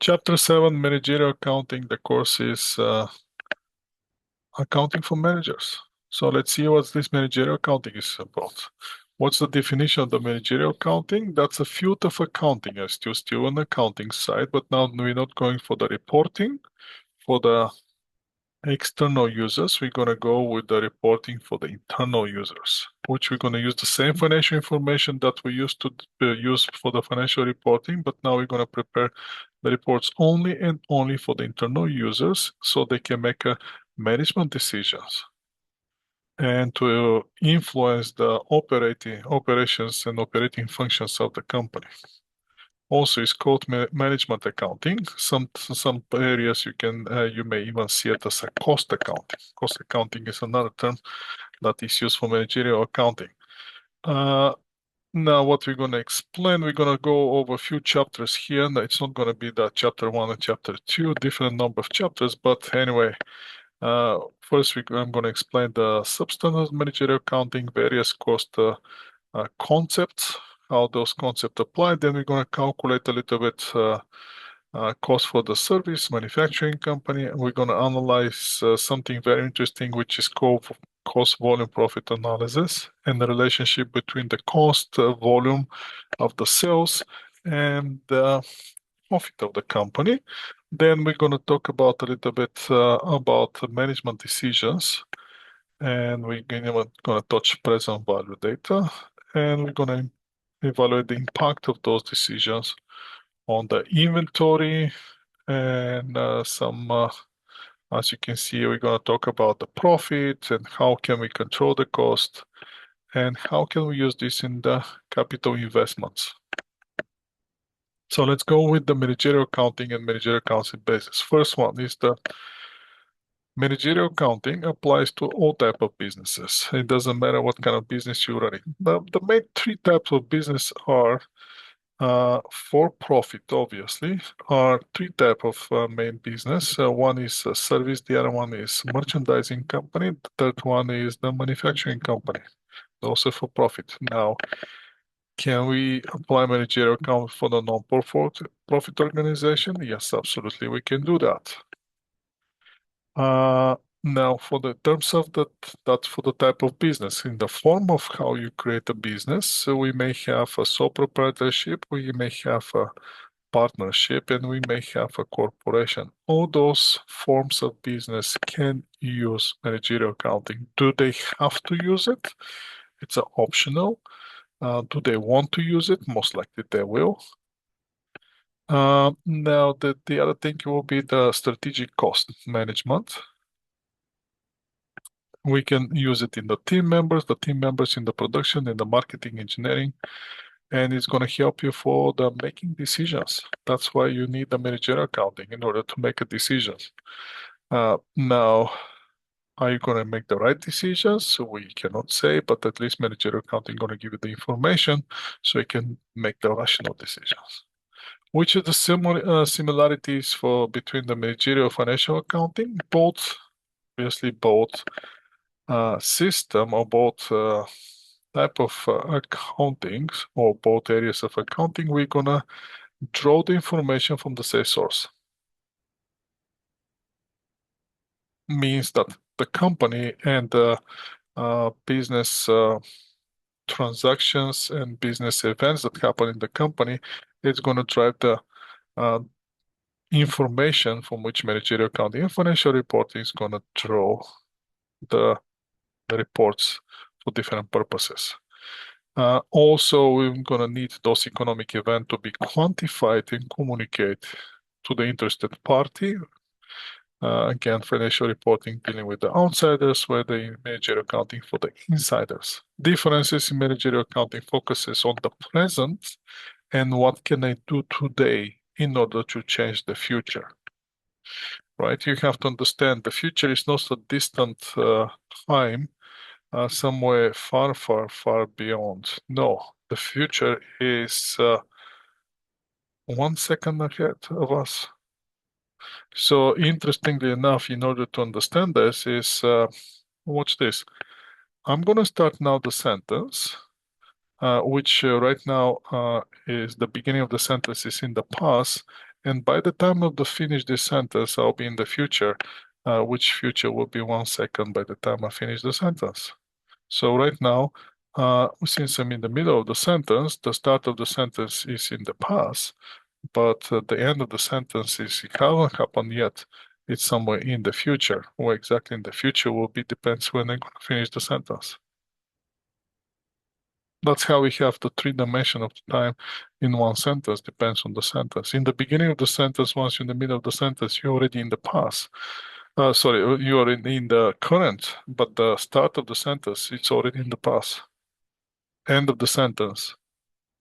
Chapter 7, Managerial Accounting. The course is Accounting for Managers. So let's see what this managerial accounting is about. What's the definition of the managerial accounting? That's a field of accounting. You're still on the accounting side, but now we're not going for the reporting. For the external users, we're going to go with the reporting for the internal users, which we're going to use the same financial information that we used to use for the financial reporting, but now we're going to prepare the reports only and only for the internal users so they can make management decisions and to influence the operations and operating functions of the company. Also, it's called management accounting. Some areas you may even see it as a cost accounting. Cost accounting is another term that is used for managerial accounting. Now, what we're going to explain, we're going to go over a few chapters here. Now, it's not going to be the chapter 1 and chapter 2, different number of chapters, but anyway, first I'm going to explain the substance of managerial accounting, various cost concepts, how those concepts apply. Then we're going to calculate a little bit cost for the service manufacturing company. And we're going to analyze something very interesting, which is called cost volume profit analysis and the relationship between the cost volume of the sales and the profit of the company. Then we're going to talk about a little bit about management decisions, and we're going to touch present value data, and we're going to evaluate the impact of those decisions on the inventory and as you can see, we're going to talk about the profit and how can we control the cost and how can we use this in the capital investments. So let's go with the managerial accounting and managerial accounting basis. First one is the managerial accounting applies to all type of businesses. It doesn't matter what kind of business you're running. The main three types of business are for profit, obviously, are three type of main business. One is service, the other one is merchandising company, the third one is the manufacturing company, also for profit. Now, can we apply managerial account for the non-profit organization? Yes, absolutely, we can do that. Now, for the terms of that for the type of business, in the form of how you create a business, so we may have a sole proprietorship, we may have a partnership, and we may have a corporation. All those forms of business can use managerial accounting. Do they have to use it? It's optional. Do they want to use it? Most likely they will. Now, the other thing will be the strategic cost management. We can use it in the team members in the production, in the marketing, engineering, and it's going to help you for the making decisions. That's why you need the managerial accounting in order to make a decisions. Now, are you going to make the right decisions? We cannot say, but at least managerial accounting going to give you the information so you can make the rational decisions. Which are the similarities for between the managerial financial accounting? Both, obviously, both system or both type of accounting or both areas of accounting, we're gonna draw the information from the same source. Means that the company and the business transactions and business events that happen in the company is going to drive the information from which managerial accounting and financial reporting is going to draw the reports for different purposes. Also, we're going to need those economic events to be quantified and communicate to the interested party. Again, financial reporting dealing with the outsiders, where the managerial accounting for the insiders. Differences in managerial accounting focuses on the present and what can I do today in order to change the future. Right? You have to understand the future is not a distant time, somewhere far, far, far beyond. No, the future is 1 second ahead of us. So interestingly enough, in order to understand this is, watch this. I'm going to start now the sentence, which right now is the beginning of the sentence is in the past, And by the time of the finish this sentence, I'll be in the future, which future will be 1 second by the time I finish the sentence. So right now, since I'm in the middle of the sentence, the start of the sentence is in the past, but the end of the sentence is it hasn't happened yet. It's somewhere in the future. Where exactly in the future will be depends when I'm going to finish the sentence. That's how we have the three dimension of the time in one sentence, depends on the sentence. In the beginning of the sentence, once you're in the middle of the sentence, you're already in the past. Sorry, you are in the current, but the start of the sentence, it's already in the past. End of the sentence,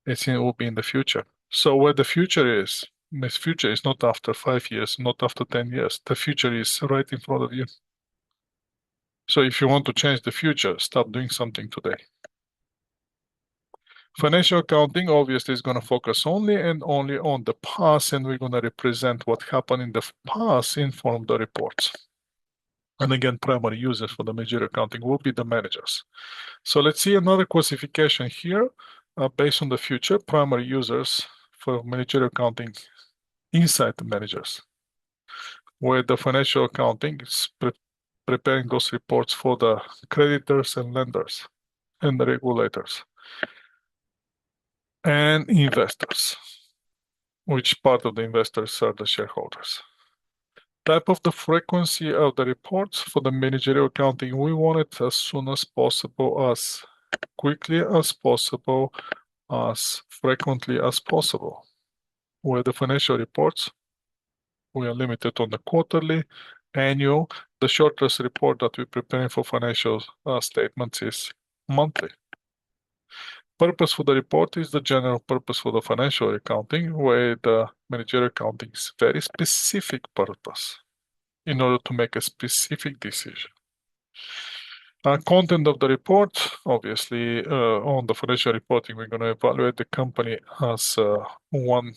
it will be in the future. So where the future is, the future is not after 5 years, not after 10 years. The future is right in front of you. So if you want to change the future, start doing something today. Financial accounting obviously is going to focus only and only on the past, and we're going to represent what happened in the past in form of the reports. And again, primary users for the managerial accounting will be the managers. So let's see another classification here based on the future primary users for managerial accounting inside the managers, where the financial accounting is preparing those reports for the creditors and lenders and the regulators and investors, which part of the investors are the shareholders. Type of the frequency of the reports for the managerial accounting, we want it as soon as possible, as quickly as possible, as frequently as possible. Where the financial reports, we are limited on the quarterly, annual. The shortest report that we're preparing for financial statements is monthly. Purpose for the report is the general purpose for the financial accounting, where the managerial accounting is very specific purpose in order to make a specific decision. Content of the report, obviously, on the financial reporting, we're going to evaluate the company as one,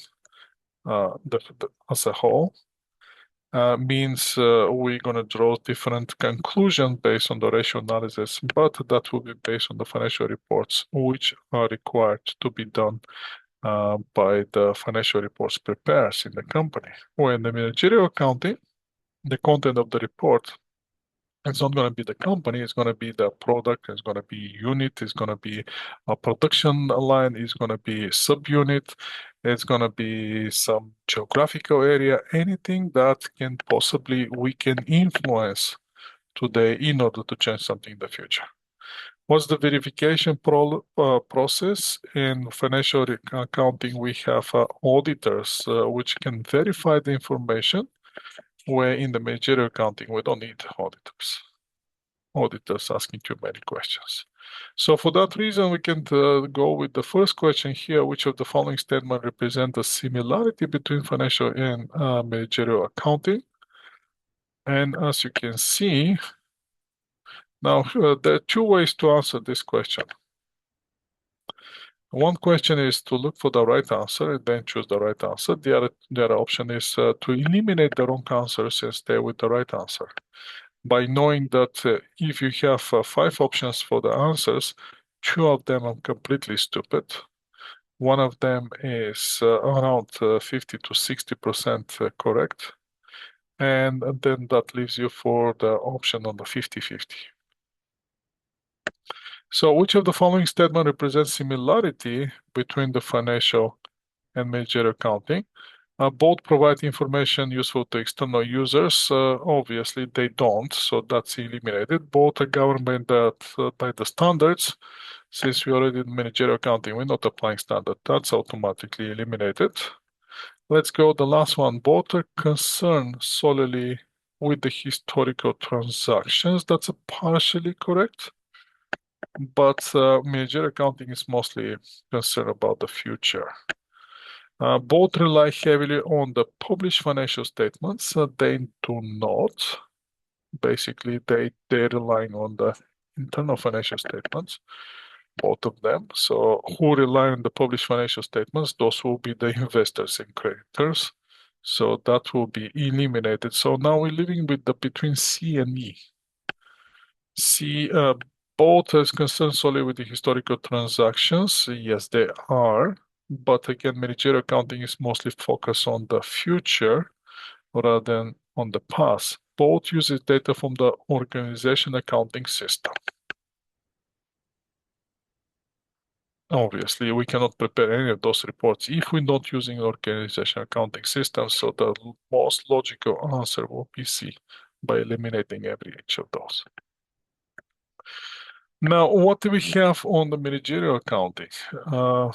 as a whole. Means we're going to draw different conclusions based on the ratio analysis, but that will be based on the financial reports, which are required to be done by the financial reports preparers in the company. When the managerial accounting, the content of the report, it's not going to be the company, it's going to be the product, it's going to be unit, it's going to be a production line, it's going to be subunit, it's going to be some geographical area, anything that can possibly we can influence today in order to change something in the future. What's the verification process? In financial accounting, we have auditors which can verify the information, where in the managerial accounting, we don't need auditors asking too many questions. So for that reason, we can go with the first question here, which of the following statement represent a similarity between financial and managerial accounting? And as you can see, now there are two ways to answer this question. One question is to look for the right answer and then choose the right answer. The other option is to eliminate the wrong answers and stay with the right answer. By knowing that if you have 5 options for the answers, 2 of them are completely stupid. One of them is around 50 to 60% correct. And then that leaves you for the option on the 50-50. So which of the following statement represents similarity between the financial and managerial accounting? Both provide information useful to external users. Obviously, they don't, so that's eliminated. Both are governed by the standards. Since we already in managerial accounting, we're not applying standard. That's automatically eliminated. Let's go the last one. Both are concerned solely with the historical transactions. That's partially correct. But managerial accounting is mostly concerned about the future. Both rely heavily on the published financial statements. They do not. Basically, they're relying on the internal financial statements, both of them. So who rely on the published financial statements? Those will be the investors and creditors. So that will be eliminated. So now we're living with the between C and E. C, both is concerned solely with the historical transactions. Yes, they are. But again, managerial accounting is mostly focused on the future rather than on the past. Both uses data from the organization accounting system. Obviously, we cannot prepare any of those reports if we're not using organization accounting system. So the most logical answer will be C by eliminating every each of those. Now, what do we have on the managerial accounting? Uh,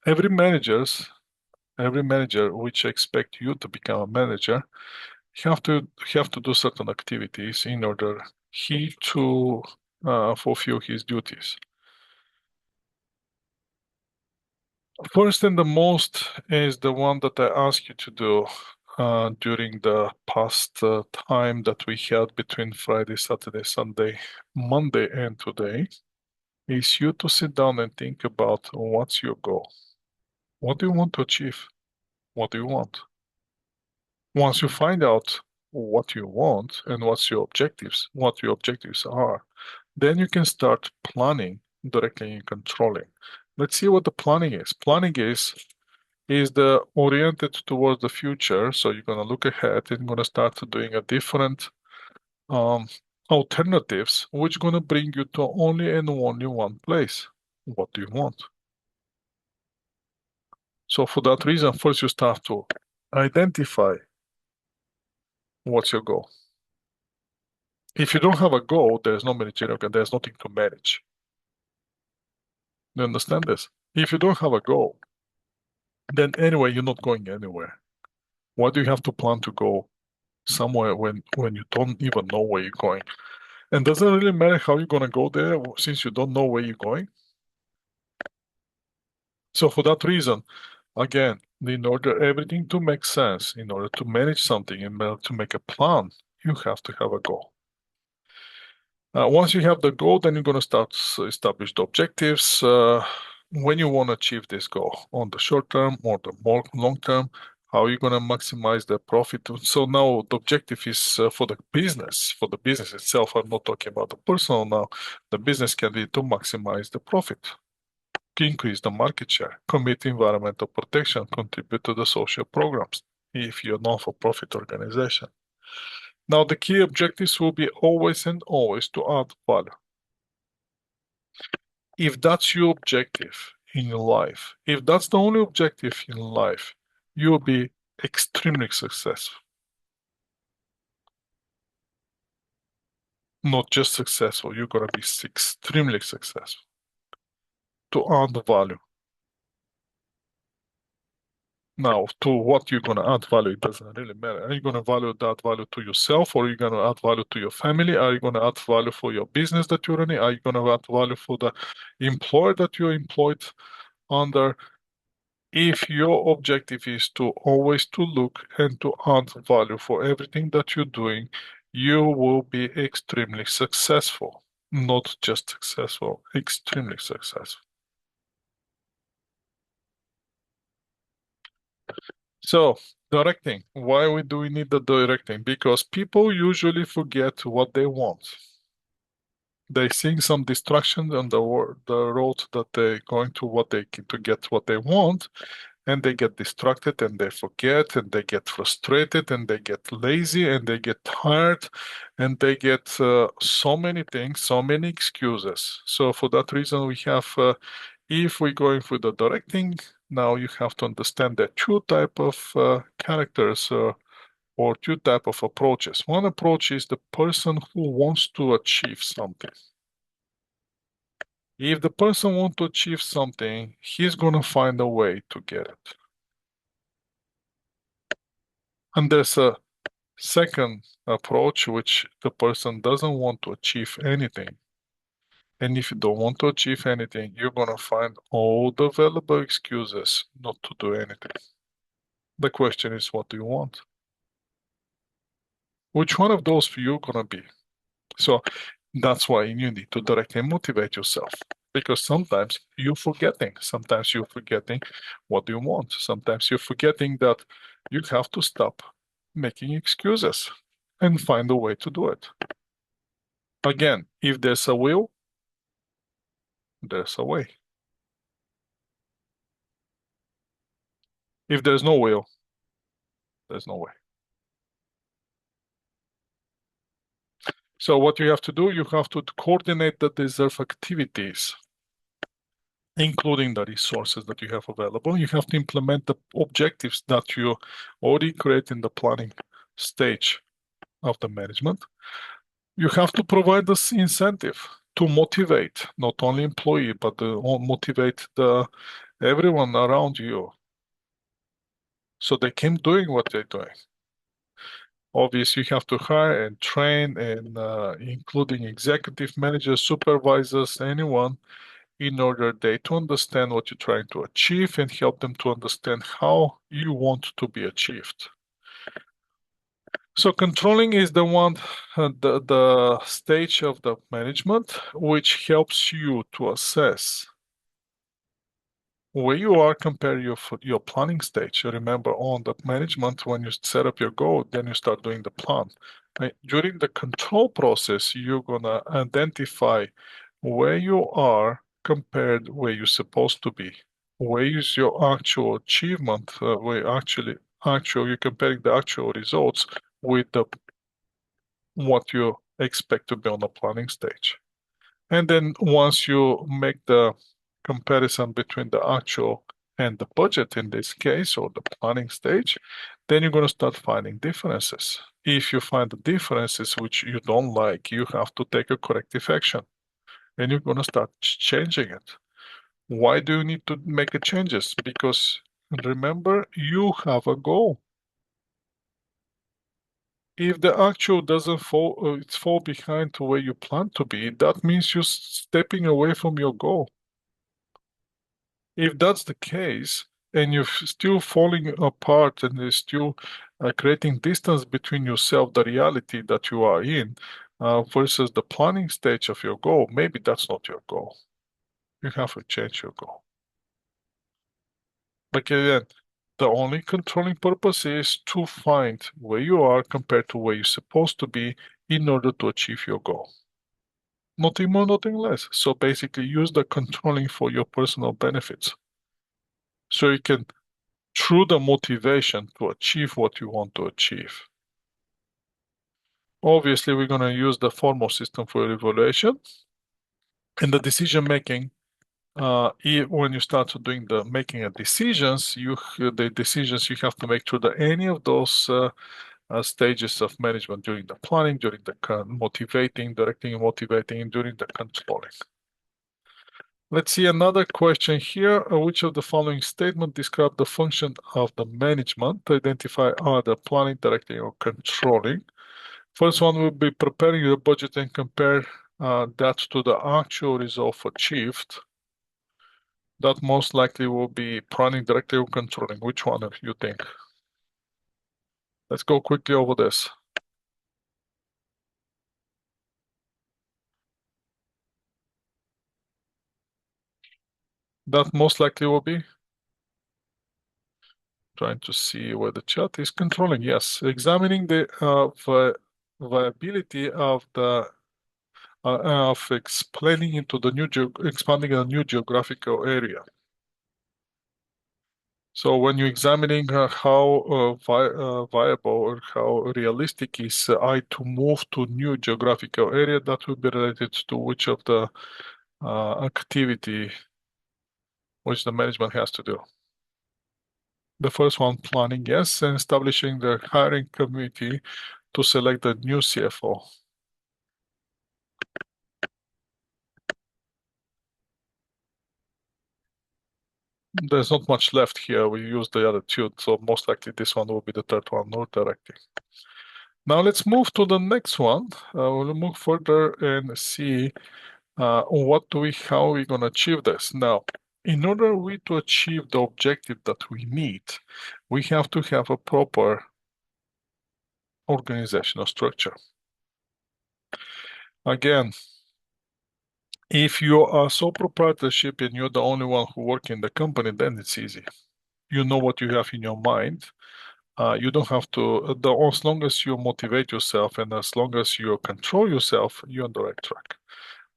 every managers, every manager which expect you to become a manager have to do certain activities in order he to fulfill his duties. First and the most is the one that I asked you to do during the past time that we had between Friday, Saturday, Sunday, Monday, and today, is you to sit down and think about what's your goal. What do you want to achieve? What do you want? Once you find out what you want and what your objectives are, then you can start planning directly and controlling. Let's see what the planning is. Planning is the oriented towards the future. So you're gonna look ahead and gonna start doing a different um, alternatives, which gonna bring you to only and only one place. What do you want? So for that reason, first you start to identify what's your goal. If you don't have a goal, there's no managerial, there's nothing to manage. You understand this? If you don't have a goal, then anyway, you're not going anywhere. Why do you have to plan to go somewhere when you don't even know where you're going? And does it really matter how you're gonna go there since you don't know where you're going? So for that reason, again, in order everything to make sense, in order to manage something, in order to make a plan, you have to have a goal. Once you have the goal, then you're going to start to establish the objectives. When you want to achieve this goal on the short term or the more long term, how are you going to maximize the profit? So now the objective is for the business, itself. I'm not talking about the personal now. The business can be to maximize the profit, increase the market share, commit environmental protection, contribute to the social programs if you're a non-for-profit organization. Now, the key objectives will be always and always to add value. If that's your objective in your life, if that's the only objective in life, you'll be extremely successful. Not just successful, you're going to be extremely successful to add value. Now, to what you're going to add value, it doesn't really matter. Are you going to add value to yourself, or are you going to add value to your family? Are you going to add value for your business that you're running? Are you going to add value for the employer that you're employed under? If your objective is to always to look and to add value for everything that you're doing, you will be extremely successful. Not just successful, extremely successful. So, directing. Why do we need the directing? Because people usually forget what they want. They see some distractions on the road that they're going to get what they want, and they get distracted and they forget and they get frustrated and they get lazy and they get tired and they get so many things, so many excuses. So for that reason, we have, if we're going for the directing, now you have to understand that two type of characters or two type of approaches. One approach is the person who wants to achieve something. If the person wants to achieve something, he's going to find a way to get it. And there's a second approach, which the person doesn't want to achieve anything. And if you don't want to achieve anything, you're going to find all the available excuses not to do anything. The question is, what do you want? Which one of those for you going to be? So that's why you need to directly motivate yourself. Because sometimes you're forgetting. Sometimes you're forgetting what you want. Sometimes you're forgetting that you have to stop making excuses and find a way to do it. Again, if there's a will, there's a way. If there's no will, there's no way. So what you have to do, you have to coordinate the deserve activities, including the resources that you have available. You have to implement the objectives that you already create in the planning stage of the management. You have to provide this incentive to motivate not only employee but motivate the everyone around you so they keep doing what they're doing. Obviously, you have to hire and train and including executive managers, supervisors, anyone in order they to understand what you're trying to achieve and help them to understand how you want to be achieved. So controlling is the one, the stage of the management which helps you to assess where you are compared your planning stage. Remember, on the management, when you set up your goal, then you start doing the plan. Right? During the control process, you're gonna identify where you are compared where you're supposed to be. Where is your actual achievement? Where you're comparing the actual results with the what you expect to be on the planning stage. And then once you make the comparison between the actual and the budget in this case, or the planning stage, then you're going to start finding differences. If you find the differences which you don't like, you have to take a corrective action and you're going to start changing it. Why do you need to make a changes? Because remember, you have a goal. If the actual doesn't fall, it's fall behind to where you plan to be, that means you're stepping away from your goal. If that's the case, and you're still falling apart and you're still creating distance between yourself, the reality that you are in, versus the planning stage of your goal, maybe that's not your goal. You have to change your goal. But again, the only controlling purpose is to find where you are compared to where you're supposed to be in order to achieve your goal. Nothing more, nothing less. So basically use the controlling for your personal benefits. So you can, through the motivation to achieve what you want to achieve. Obviously, we're going to use the formal system for evaluation. In the decision making, when you start doing the making of decisions, the decisions you have to make through any of those stages of management during the planning, during the motivating, directing and motivating, and during the controlling. Let's see another question here. Which of the following statements describe the function of the management? Identify either planning, directing, or controlling. First one will be preparing the budget and compare that to the actual result achieved. That most likely will be planning, directing, or controlling. Which one do you think? Let's go quickly over this. That most likely will be trying to see where the chat is controlling. Yes, examining the viability of the of explaining into the expanding a new geographical area. So when you're examining how viable or how realistic is I to move to new geographical area, that will be related to which of the activity which the management has to do. The first one, planning, yes, and establishing the hiring committee to select the new CFO. There's not much left here. We used the other two, so most likely this one will be the third one, not directing. Now let's move to the next one. We'll move further and see how are we going to achieve this. Now, in order to achieve the objective that we need, we have to have a proper organizational structure. Again, if you are sole proprietorship and you're the only one who work in the company, then it's easy. You know what you have in your mind. You don't have to, as long as you motivate yourself and as long as you control yourself, you're on the right track.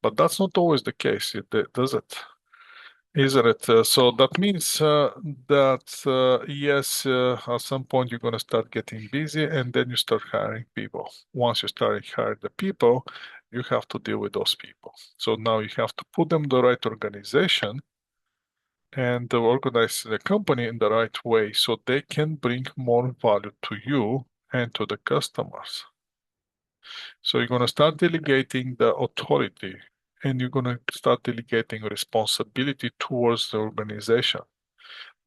But that's not always the case, does it? Isn't it? So that means that yes, at some point you're going to start getting busy, and then you start hiring people. Once you start hiring the people, you have to deal with those people. So now you have to put them in the right organization and organize the company in the right way so they can bring more value to you and to the customers. So you're going to start delegating the authority and you're going to start delegating responsibility towards the organization.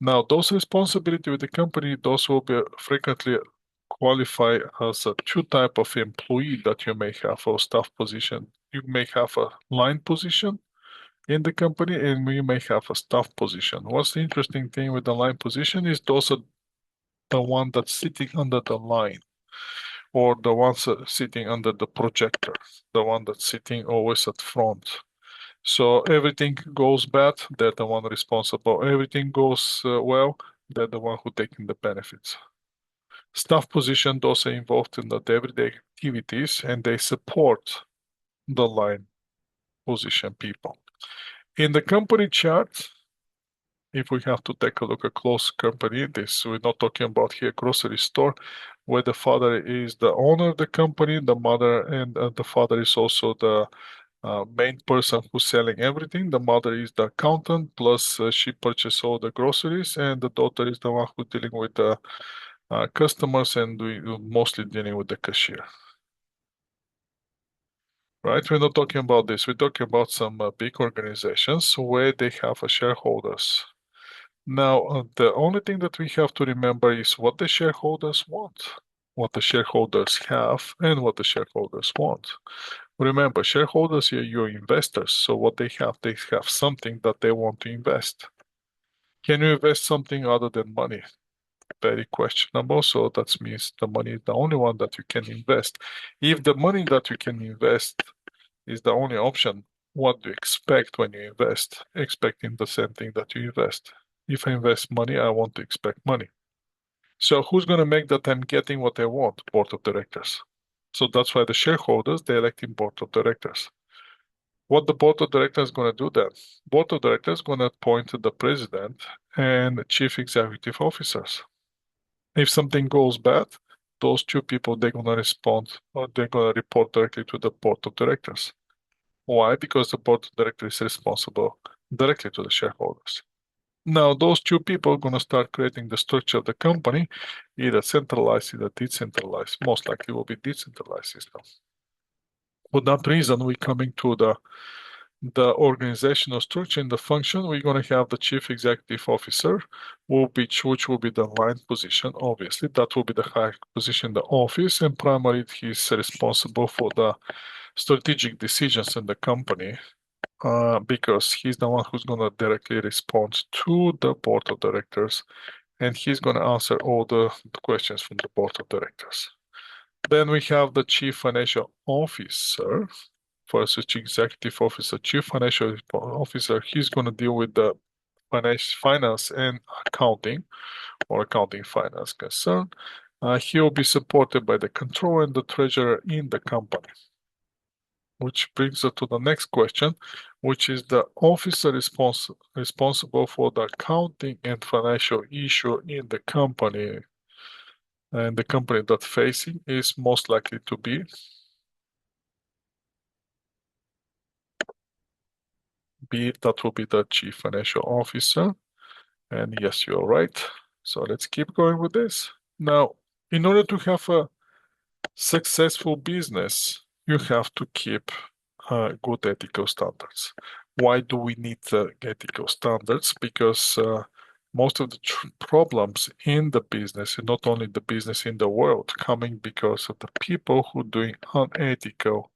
Now, those responsibility with the company, those will be frequently qualify as a two type of employee that you may have or staff position. You may have a line position in the company and you may have a staff position. What's the interesting thing with the line position is those are the one that's sitting under the line or the ones sitting under the projector, the one that's sitting always at front. So everything goes bad, they're the one responsible. Everything goes well, they're the one who taking the benefits. Staff position, those are involved in the everyday activities and they support the line position people. In the company chart, if we have to take a look at close company, this we're not talking about here grocery store, where the father is the owner of the company, the mother and the father is also the main person who's selling everything. The mother is the accountant, plus she purchases all the groceries, and the daughter is the one who's dealing with the customers and mostly dealing with the cashier. Right? We're not talking about this. We're talking about some big organizations where they have shareholders. Now, the only thing that we have to remember is what the shareholders want, what the shareholders have, and what the shareholders want. Remember, shareholders are your investors, so what they have something that they want to invest. Can you invest something other than money? Very questionable. So that means the money is the only one that you can invest. If the money that you can invest is the only option, what do you expect when you invest? Expecting the same thing that you invest. If I invest money, I want to expect money. So who's going to make that I'm getting what I want? Board of directors. So that's why the shareholders, they elect in board of directors. What the board of directors is going to do then? Board of directors is going to appoint the president and chief executive officers. If something goes bad, those two people, they're going to respond or they're going to report directly to the board of directors. Why? Because the board of directors is responsible directly to the shareholders. Now, those two people are going to start creating the structure of the company, either centralized, either decentralized. Most likely will be decentralized system. For that reason, we're coming to the organizational structure and the function. We're going to have the chief executive officer, which will be the line position. Obviously, that will be the high position in the office, and primarily he's responsible for the strategic decisions in the company. Because he's the one who's going to directly respond to the board of directors and he's going to answer all the questions from the board of directors. Then we have the chief financial officer. First, chief executive officer, chief financial officer. He's going to deal with the finance and accounting or accounting finance concern. He will be supported by the controller and the treasurer in the company. Which brings us to the next question, which is the officer responsible for the accounting and financial issue in the company. And the company that facing is most likely to be that will be the chief financial officer. And yes, you're right. So let's keep going with this. Now, in order to have a successful business, you have to keep good ethical standards. Why do we need ethical standards? Because most of the problems in the business, and not only the business in the world, coming because of the people who doing unethical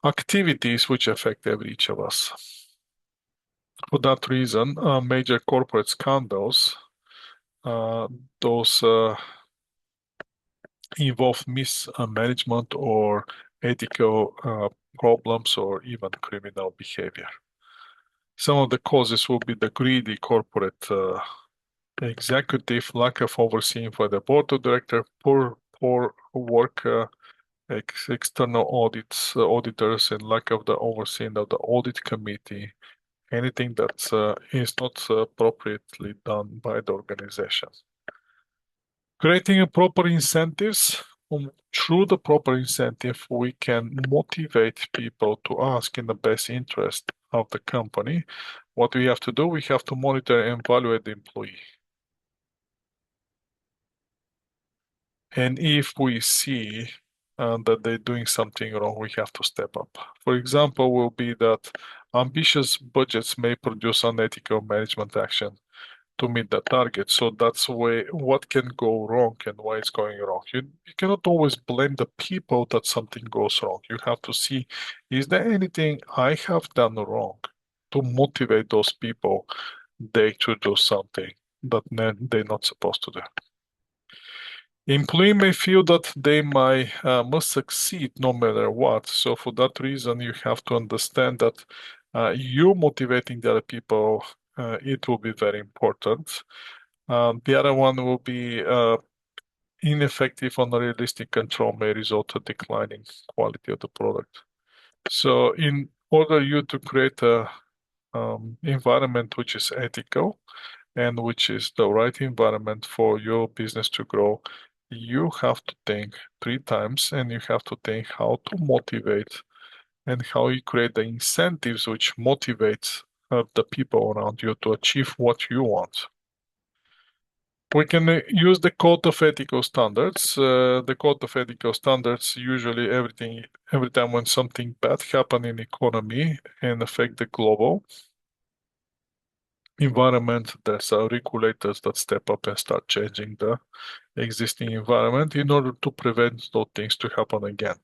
activities which affect every each of us. For that reason, major corporate scandals, uh, those involve mismanagement or ethical problems or even criminal behavior. Some of the causes will be the greedy corporate executive, lack of overseeing by the board of director, poor work, external auditors, and lack of the overseeing of the audit committee, anything that is not appropriately done by the organization. Creating a proper incentives. Through the proper incentive, we can motivate people to ask in the best interest of the company. What we have to do, we have to monitor and evaluate the employee. And if we see that they're doing something wrong, we have to step up. For example, will be that ambitious budgets may produce unethical management action to meet the target. So that's where what can go wrong and why it's going wrong. You cannot always blame the people that something goes wrong. You have to see, is there anything I have done wrong to motivate those people they to do something that they're not supposed to do. Employee may feel that they must succeed no matter what. So for that reason, you have to understand that you motivating the other people, it will be very important. The other one will be ineffective or unrealistic control may result in declining quality of the product. So in order you to create a environment which is ethical and which is the right environment for your business to grow, you have to think 3 times and you have to think how to motivate and how you create the incentives which motivates the people around you to achieve what you want. We can use the code of ethical standards. The code of ethical standards usually every time when something bad happen in economy and affect the global environment, there's regulators that step up and start changing the existing environment in order to prevent those things to happen again.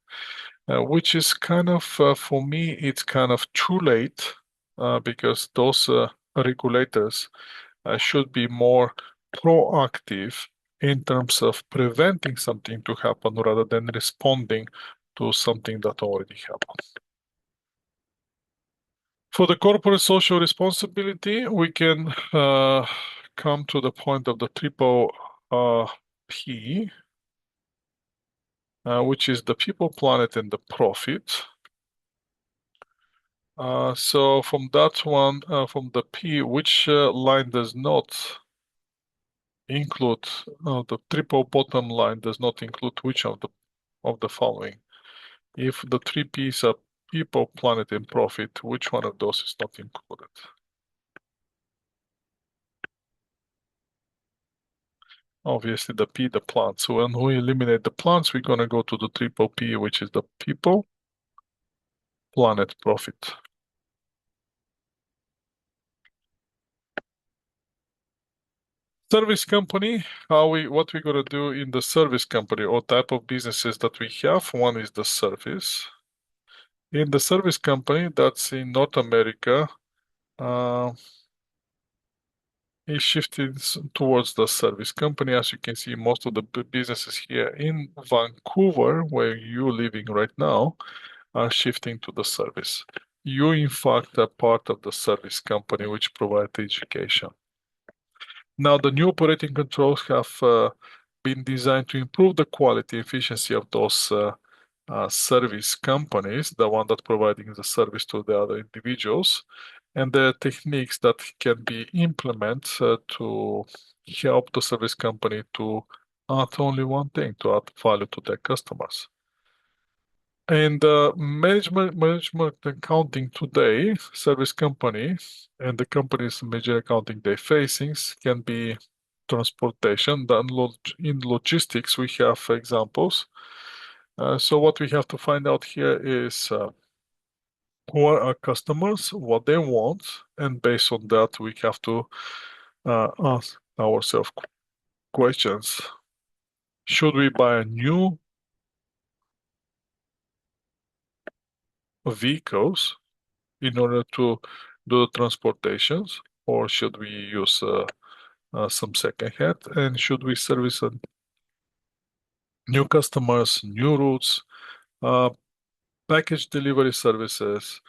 Which is kind of, for me, it's kind of too late because those regulators should be more proactive in terms of preventing something to happen rather than responding to something that already happened. For the corporate social responsibility, we can come to the point of the triple P, which is the people, planet, and the profit. So from that one, from the P, which line does not include the triple bottom line does not include which of the following? If the 3 P's are people, planet, and profit, which one of those is not included? Obviously the P, the plants. So when we eliminate the plants, we're gonna go to the triple P, which is the people, planet, profit. Service company, what we're gonna do in the service company or type of businesses that we have. One is the service. In the service company, that's in North America, is shifting towards the service company. As you can see, most of the businesses here in Vancouver, where you're living right now, are shifting to the service. You, in fact, are part of the service company which provides education. Now, the new operating controls have been designed to improve the quality and efficiency of those service companies, the one that providing the service to the other individuals, and the techniques that can be implemented to help the service company to add only one thing, to add value to their customers. And management accounting today, service company and the company's major accounting they're facing can be transportation. Then in logistics, we have examples. So what we have to find out here is who are our customers, what they want, and based on that, we have to ask ourselves questions. Should we buy a new vehicles in order to do the transportations, or should we use some second hand? And should we service new customers, new routes, uh, package delivery services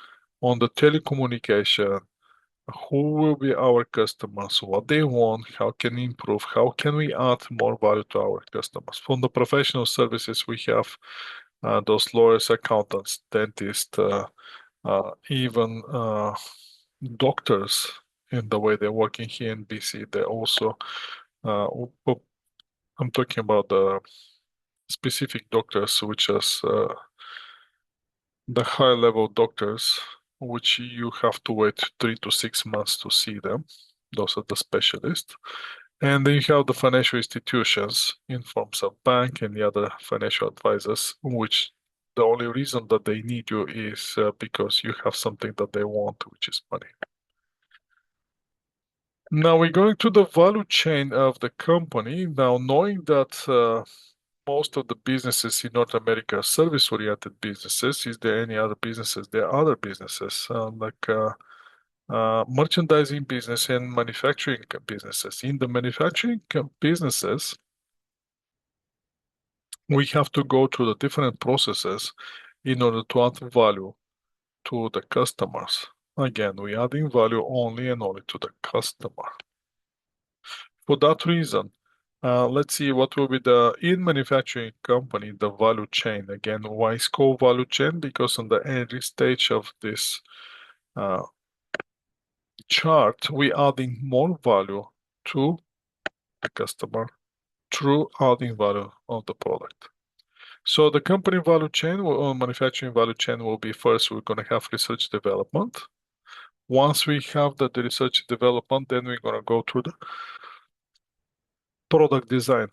on the telecommunication? Who will be our customers? What they want? How can we improve? How can we add more value to our customers? From the professional services, we have those lawyers, accountants, dentists, even doctors in the way they're working here in BC. They also, uh, I'm talking about the specific doctors, which is the high level doctors, which you have to wait 3 to 6 months to see them. Those are the specialists. And then you have the financial institutions in forms of bank and the other financial advisors, which the only reason that they need you is because you have something that they want, which is money. Now we're going to the value chain of the company. Now, knowing that most of the businesses in North America are service-oriented businesses, is there any other businesses? There are other businesses like merchandising business and manufacturing businesses. In the manufacturing businesses, we have to go through the different processes in order to add value to the customers. Again, we adding value only and only to the customer. For that reason, let's see what will be the in manufacturing company, the value chain. Again, why is called value chain? Because on the every stage of this uh, chart, we adding more value to the customer through adding value of the product. So the company value chain or manufacturing value chain will be first, we're going to have research development. Once we have the research development, then we're going to go through the product design.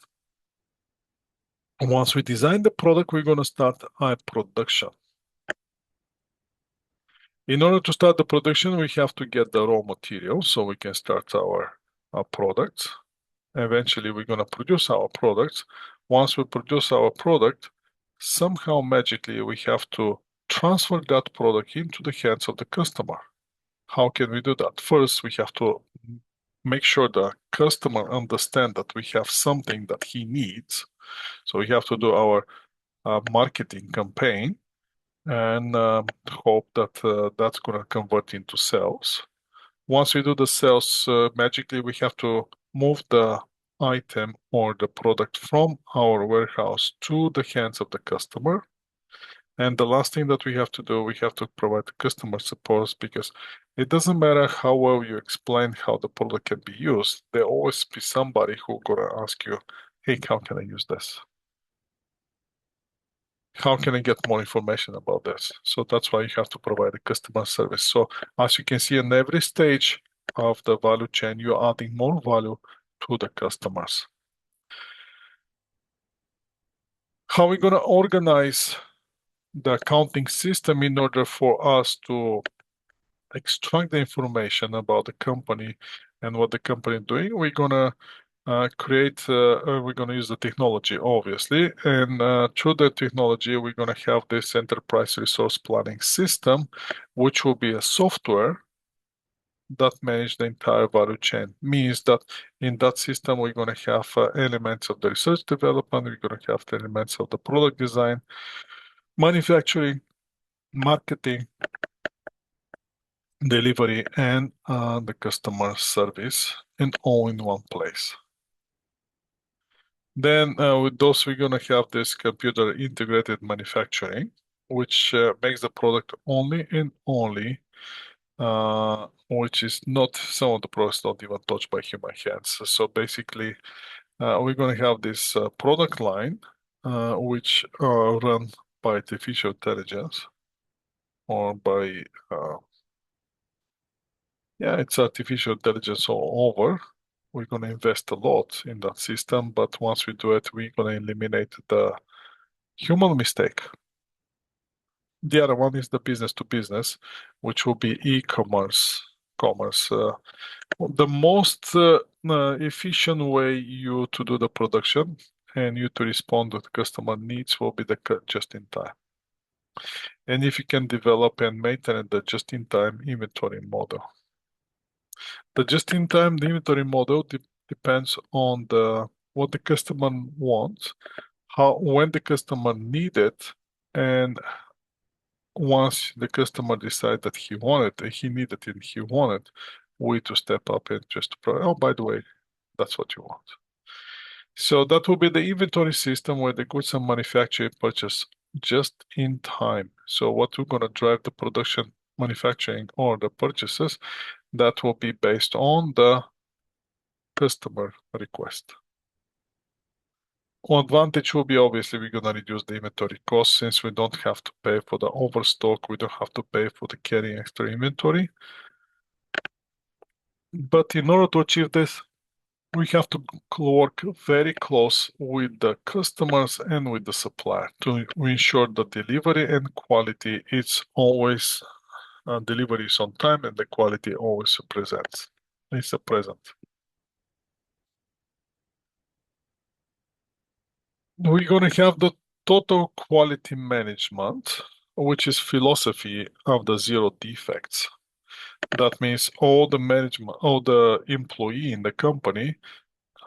Once we design the product, we're going to start our production. In order to start the production, we have to get the raw materials so we can start our products. Eventually, we're going to produce our products. Once we produce our product, somehow magically, we have to transfer that product into the hands of the customer. How can we do that? First, we have to make sure the customer understand that we have something that he needs. So we have to do our marketing campaign and hope that that's going to convert into sales. Once we do the sales, magically we have to move the item or the product from our warehouse to the hands of the customer. And the last thing that we have to do, we have to provide customer support because it doesn't matter how well you explain how the product can be used. There always be somebody who gonna ask you, "Hey, how can I use this? How can I get more information about this?" So that's why you have to provide a customer service. So as you can see, in every stage of the value chain, you're adding more value to the customers. How are we gonna organize the accounting system in order for us to extract the information about the company and what the company is doing? We're gonna we're gonna use the technology, obviously, and through the technology, we're gonna have this enterprise resource planning system, which will be a software that manage the entire value chain. Means that in that system, we're gonna have elements of the research development, we're gonna have the elements of the product design, manufacturing, marketing, delivery, and the customer service, and all in one place. Then with those, we're gonna have this computer integrated manufacturing, which makes the product only and only, which is not, some of the products not even touched by human hands. So basically, we're gonna have this product line, which run by artificial intelligence or by yeah, it's artificial intelligence all over. We're going to invest a lot in that system, but once we do it, we're going to eliminate the human mistake. The other one is the business to business, which will be e-commerce. Commerce. The most efficient way you to do the production and you to respond to the customer needs will be the just in time. And if you can develop and maintain the just in time inventory model. The just-in-time inventory model depends on the what the customer wants, how when the customer need it, and once the customer decide that he wanted, he needed it, he wanted, we to step up and just provide. Oh, by the way, that's what you want. So that will be the inventory system where the goods are manufactured and purchased just in time. So what we're gonna drive the production manufacturing or the purchases, that will be based on the customer request. One advantage will be obviously we're going to reduce the inventory cost since we don't have to pay for the overstock, we don't have to pay for the carrying extra inventory. But in order to achieve this, we have to work very close with the customers and with the supplier to ensure the delivery and quality is always delivery is on time and the quality always presents. It's a present. We're going to have the total quality management, which is philosophy of the zero defects. That means all the management, all the employee in the company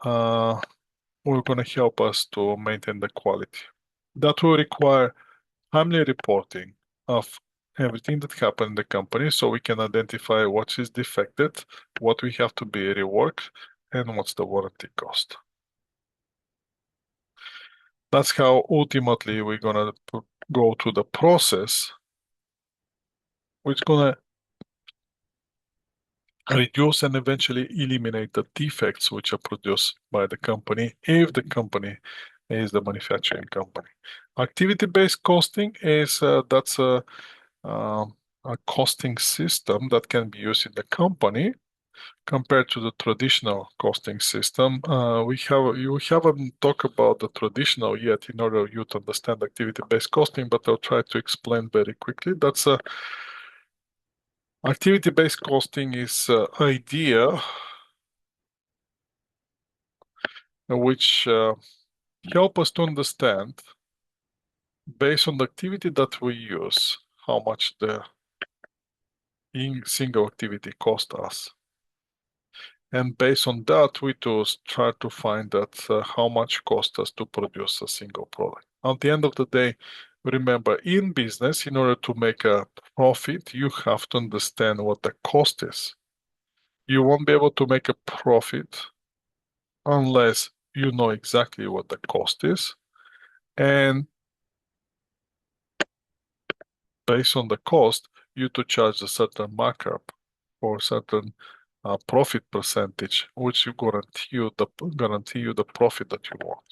will going to help us to maintain the quality. That will require timely reporting of everything that happened in the company so we can identify what is defected, what we have to be reworked, and what's the warranty cost. That's how ultimately we're gonna go to the process, which is gonna reduce and eventually eliminate the defects which are produced by the company if the company is the manufacturing company. Activity-based costing is that's a costing system that can be used in the company compared to the traditional costing system. You haven't talked about the traditional yet in order you to understand activity-based costing, but I'll try to explain very quickly. That's a activity-based costing is an idea which help us to understand based on the activity that we use how much the single activity cost us. And based on that, we to try to find that how much cost us to produce a single product. At the end of the day, remember, in business, in order to make a profit, you have to understand what the cost is. You won't be able to make a profit unless you know exactly what the cost is. And based on the cost, you to charge a certain markup or certain profit percentage, which you guarantee you the profit that you want.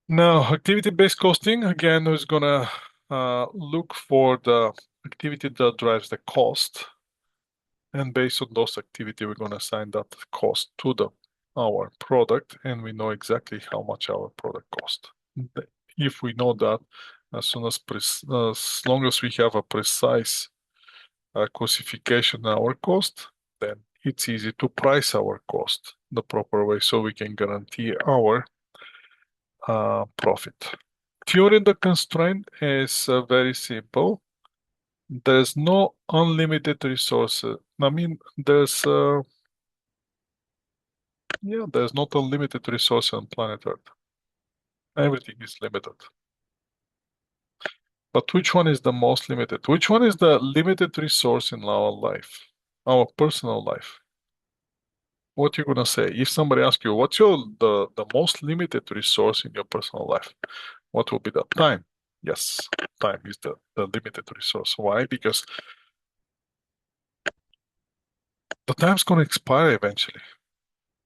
Now, activity-based costing again is gonna look for the activity that drives the cost, and based on those activity, we're gonna assign that cost to our product, and we know exactly how much our product cost. If we know that, as long as we have a precise classification of our cost, then it's easy to price our cost the proper way so we can guarantee our profit. Theory the constraint is very simple. There's no unlimited resources. I mean, there's not unlimited resource on planet Earth. Everything is limited. But which one is the most limited? Which one is the limited resource in our life, our personal life? What you gonna say? If somebody asks you, what's the most limited resource in your personal life? What will be the time? Yes, time is the limited resource. Why? Because the time's gonna expire eventually.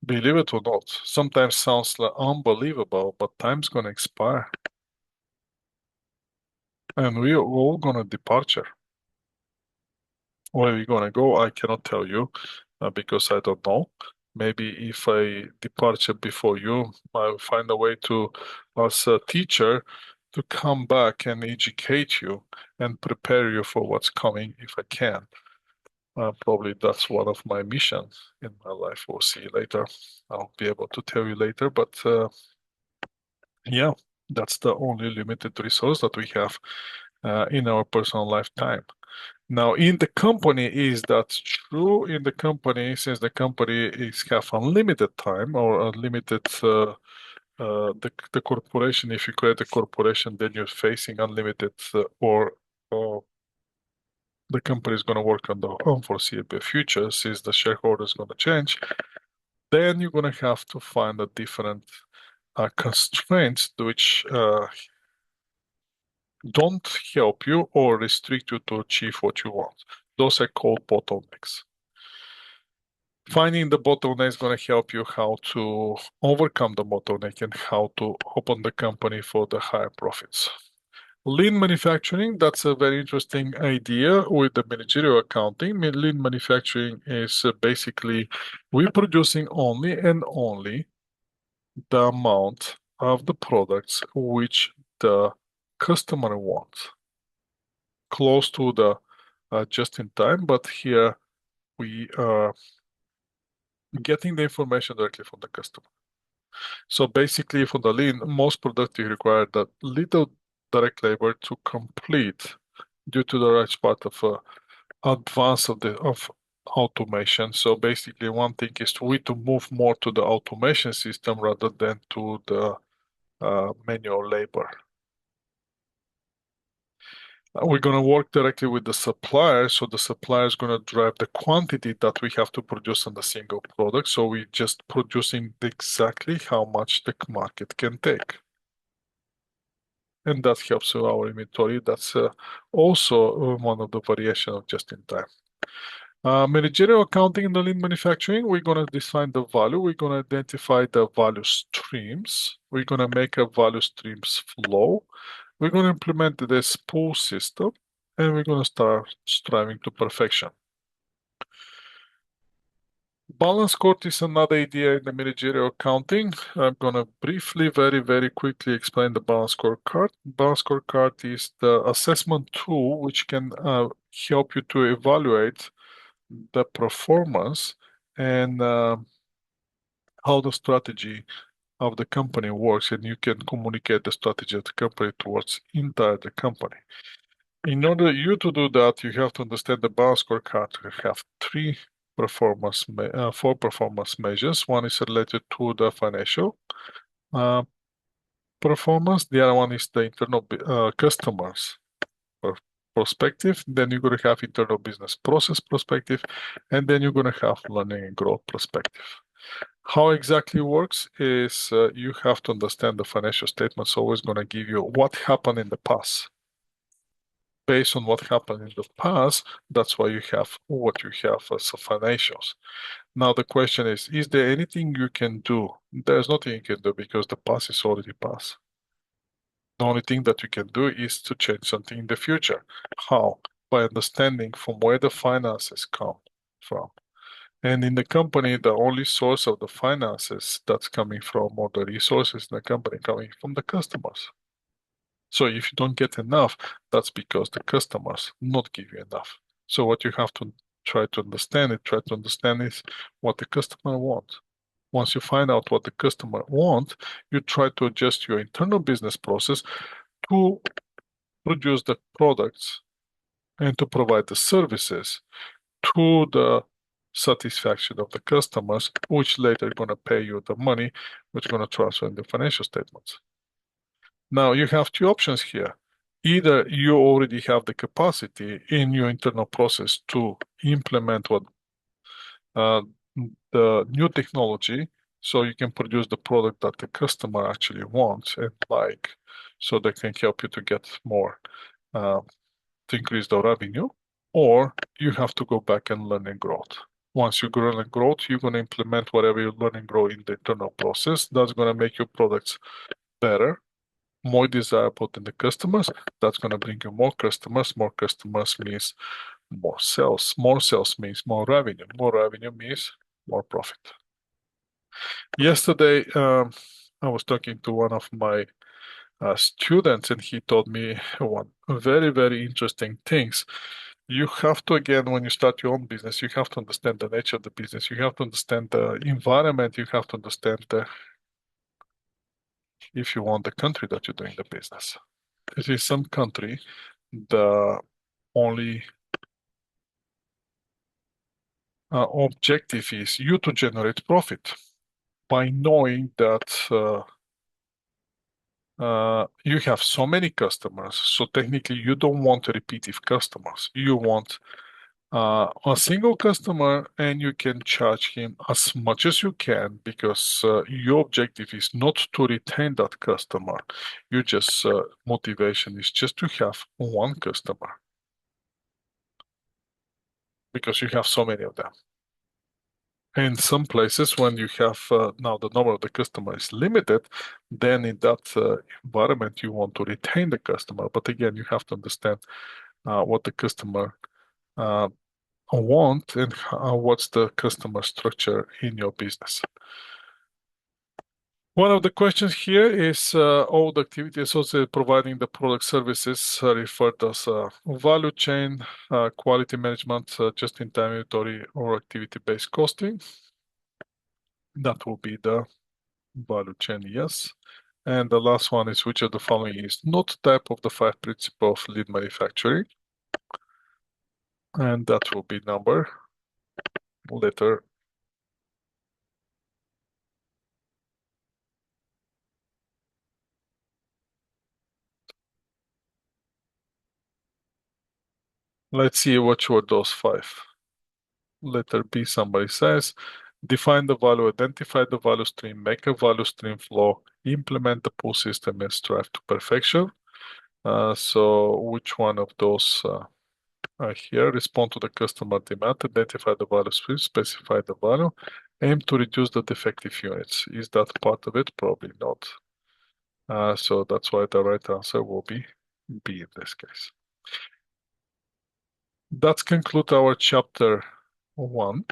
Believe it or not. Sometimes sounds like unbelievable, but time's gonna expire. And we're all gonna departure. Where are we gonna go? I cannot tell you because I don't know. Maybe if I departure before you, I'll find a way to, as a teacher, to come back and educate you and prepare you for what's coming if I can. Probably that's one of my missions in my life. We'll see later. I'll be able to tell you later, but yeah, that's the only limited resource that we have in our personal lifetime. Now, in the company, is that true? In the company, since the company is have unlimited time or unlimited the corporation, if you create a corporation, then you're facing unlimited or the company is going to work on the unforeseeable future since the shareholder is going to change, then you're going to have to find a different constraints which don't help you or restrict you to achieve what you want. Those are called bottlenecks. Finding the bottleneck is going to help you how to overcome the bottleneck and how to open the company for the higher profits. Lean manufacturing, that's a very interesting idea with the managerial accounting. Lean manufacturing is basically we're producing only and only the amount of the products which the customer wants, close to the just in time, but here we are getting the information directly from the customer. So basically, for the lean, most productive require that little direct labor to complete due to the large part of advance of automation. So basically, one thing is to move more to the automation system rather than to the manual labor. We're going to work directly with the supplier, so the supplier is going to drive the quantity that we have to produce on the single product. So we're just producing exactly how much the market can take. And that helps with our inventory. That's also one of the variation of just in time. Managerial accounting in the lean manufacturing, we're going to define the value. We're going to identify the value streams. We're going to make a value streams flow. We're going to implement this pull system, and we're going to start striving to perfection. Balance score is another idea in the managerial accounting. I'm going to briefly, very, very quickly explain the balance scorecard. Balance scorecard is the assessment tool which can help you to evaluate the performance and how the strategy of the company works, and you can communicate the strategy of the company towards entire the company. In order you to do that, you have to understand the balance scorecard. We have four performance measures. One is related to the financial uh, performance. The other one is the internal customers perspective. Then you're going to have internal business process perspective, and then you're going to have learning and growth perspective. How exactly works is you have to understand the financial statements always going to give you what happened in the past. Based on what happened in the past, that's why you have what you have as financials. Now the question is there anything you can do? There's nothing you can do because the past is already past. The only thing that you can do is to change something in the future. How? By understanding from where the finances come from. And in the company, the only source of the finances that's coming from, or the resources in the company coming from the customers. So if you don't get enough, that's because the customers not give you enough. So what you have to try to understand is what the customer wants. Once you find out what the customer wants, you try to adjust your internal business process to produce the products and to provide the services to the satisfaction of the customers, which later going to pay you the money, which going to transfer in the financial statements. Now you have two options here. Either you already have the capacity in your internal process to implement what uh, the new technology, so you can produce the product that the customer actually wants and like, so they can help you to get more, to increase the revenue, or you have to go back and learn and growth. Once you learn and growth, you're going to implement whatever you learn and grow in the internal process. That's going to make your products better, more desirable than the customers. That's going to bring you more customers. More customers means more sales. More sales means more revenue. More revenue means more profit. Yesterday, I was talking to one of my students, and he told me one very, very interesting things. You have to, again, when you start your own business, you have to understand the nature of the business. You have to understand the environment. You have to understand if you want the country that you're doing the business. If in some country, the only objective is you to generate profit by knowing that you have so many customers. So technically, you don't want repetitive customers. You want A single customer, and you can charge him as much as you can because your objective is not to retain that customer. You just motivation is just to have one customer because you have so many of them. In some places, when you have now the number of the customer is limited, then in that environment you want to retain the customer. But again, you have to understand what the customer uh, want and what's the customer structure in your business. One of the questions here is all the activity associated providing the product services referred as value chain, quality management, just-in-time inventory, or activity-based costing. That will be the value chain, yes. And the last one is which of the following is not type of the 5 principle of lead manufacturing. And that will be number, letter. Let's see which were those 5. Letter B, somebody says, define the value, identify the value stream, make a value stream flow, implement the pull system, and strive to perfection. So which one of those are here? Respond to the customer demand, identify the value stream, specify the value, aim to reduce the defective units. Is that part of it? Probably not. So that's why the right answer will be B in this case. That concludes our chapter 1.